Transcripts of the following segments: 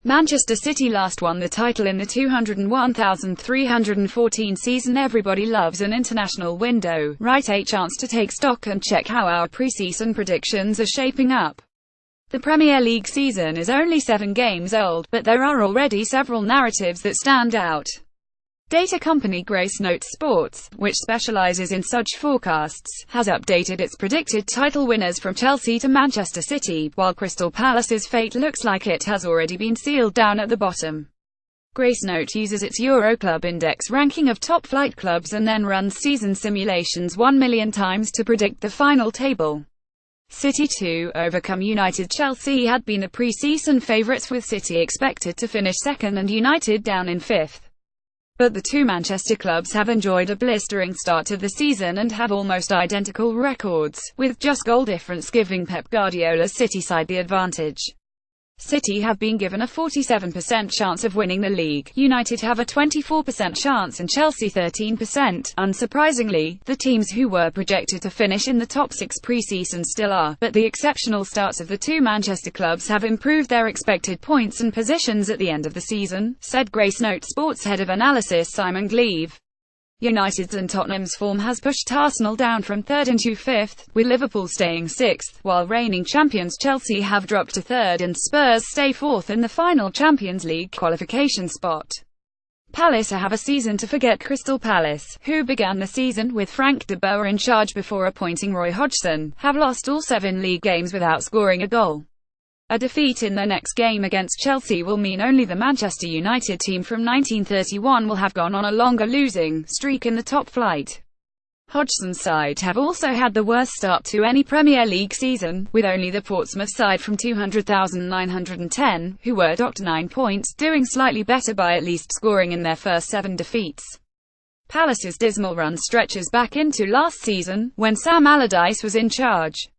Manchester City last won the title in the 201,314 season. Everybody loves an international window, right? A chance to take stock and check how our pre-season predictions are shaping up. The Premier League season is only 7 games old, but there are already several narratives that stand out. Data company Gracenote Sports, which specializes in such forecasts, has updated its predicted title winners from Chelsea to Manchester City, while Crystal Palace's fate looks like it has already been sealed down at the bottom. Gracenote uses its Euroclub Index ranking of top-flight clubs and then runs season simulations 1 million times to predict the final table. City to overcome United. Chelsea had been the pre-season favourites, with City expected to finish second and United down in fifth. But the two Manchester clubs have enjoyed a blistering start to the season and have almost identical records, with just goal difference giving Pep Guardiola's City side the advantage. City have been given a 47% chance of winning the league, United have a 24% chance and Chelsea 13%. Unsurprisingly, the teams who were projected to finish in the top 6 pre-season still are, but the exceptional starts of the two Manchester clubs have improved their expected points and positions at the end of the season, said Gracenote Sports head of analysis Simon Gleave. United's and Tottenham's form has pushed Arsenal down from 3rd into 5th, with Liverpool staying 6th, while reigning champions Chelsea have dropped to 3rd and Spurs stay 4th in the final Champions League qualification spot. Palace have a season to forget. Crystal Palace, who began the season with Frank de Boer in charge before appointing Roy Hodgson, have lost all 7 league games without scoring a goal. A defeat in their next game against Chelsea will mean only the Manchester United team from 1931 will have gone on a longer losing streak in the top flight. Hodgson's side have also had the worst start to any Premier League season, with only the Portsmouth side from 200,910, who were docked 9 points, doing slightly better by at least scoring in their first 7 defeats. Palace's dismal run stretches back into last season, when Sam Allardyce was in charge.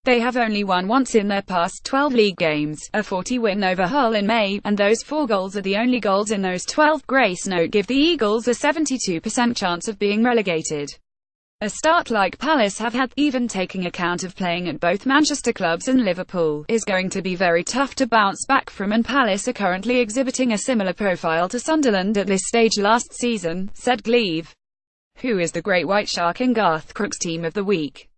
They have only won once in their past 12 league games, a 40 win over Hull in May, and those 4 goals are the only goals in those 12. Gracenote give the Eagles a 72% chance of being relegated. A start like Palace have had, even taking account of playing at both Manchester clubs and Liverpool, is going to be very tough to bounce back from, and Palace are currently exhibiting a similar profile to Sunderland at this stage last season, said Gleave. Who is the Great White Shark in Garth Crooks' Team of the Week?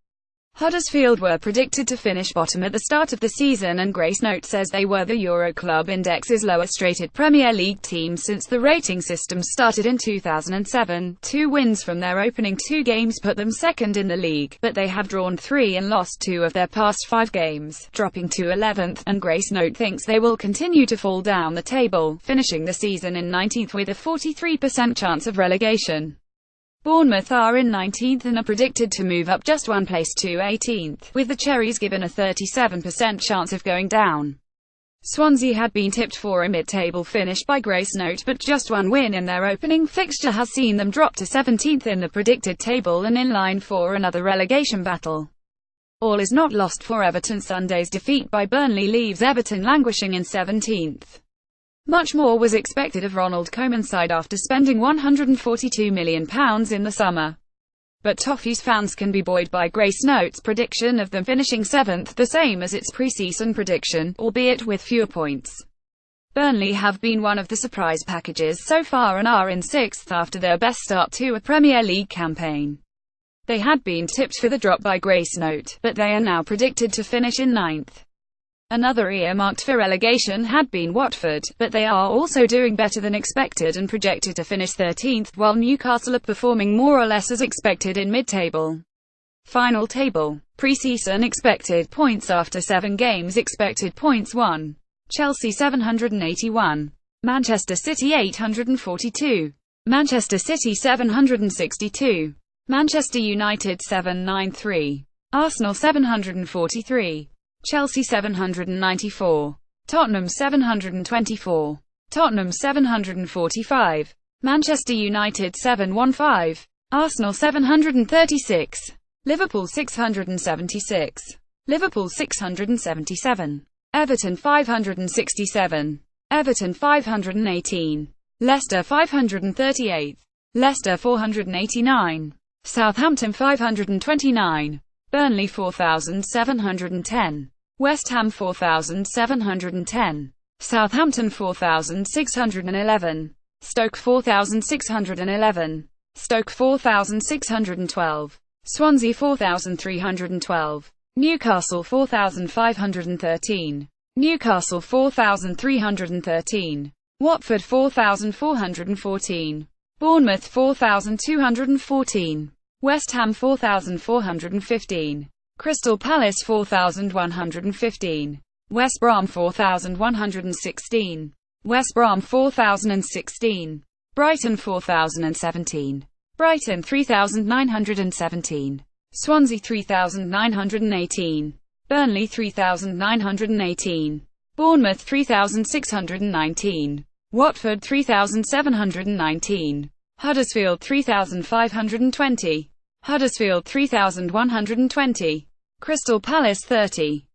Huddersfield were predicted to finish bottom at the start of the season, and Gracenote says they were the Euroclub Index's lowest-rated Premier League team since the rating system started in 2007. 2 wins from their opening 2 games put them second in the league, but they have drawn 3 and lost 2 of their past 5 games, dropping to 11th, and Gracenote thinks they will continue to fall down the table, finishing the season in 19th with a 43% chance of relegation. Bournemouth are in 19th and are predicted to move up just 1 place to 18th, with the Cherries given a 37% chance of going down. Swansea had been tipped for a mid-table finish by Gracenote, but just 1 win in their opening fixture has seen them drop to 17th in the predicted table and in line for another relegation battle. All is not lost for Everton. Sunday's defeat by Burnley leaves Everton languishing in 17th. Much more was expected of Ronald Koeman's side after spending £142 million in the summer. But Toffees fans can be buoyed by Gracenote's prediction of them finishing 7th, the same as its pre-season prediction, albeit with fewer points. Burnley have been one of the surprise packages so far and are in 6th after their best start to a Premier League campaign. They had been tipped for the drop by Gracenote, but they are now predicted to finish in 9th. Another earmarked for relegation had been Watford, but they are also doing better than expected and projected to finish 13th, while Newcastle are performing more or less as expected in mid-table. Final table. Pre-season expected points after 7 games. Expected points 1. Chelsea 781. Manchester City 842. Manchester City 762. Manchester United 793. Arsenal 743. Chelsea 794. Tottenham 724. Tottenham 745. Manchester United 715. Arsenal 736. Liverpool 676. Liverpool 677. Everton 567. Everton 518. Leicester 538. Leicester 489. Southampton 529. Burnley 4,710. West Ham 4,710. Southampton 4611, Stoke 4611, Stoke 4612, Swansea 4312, Newcastle 4513, Newcastle 4313, Watford 4414, Bournemouth 4214, West Ham 4415, Crystal Palace 4115, West Brom 4116, West Brom 4016, Brighton 4017, Brighton 3917, Swansea 3918, Burnley 3918, Bournemouth 3619, Watford 3719, Huddersfield 3520, Huddersfield 3120, Crystal Palace 30.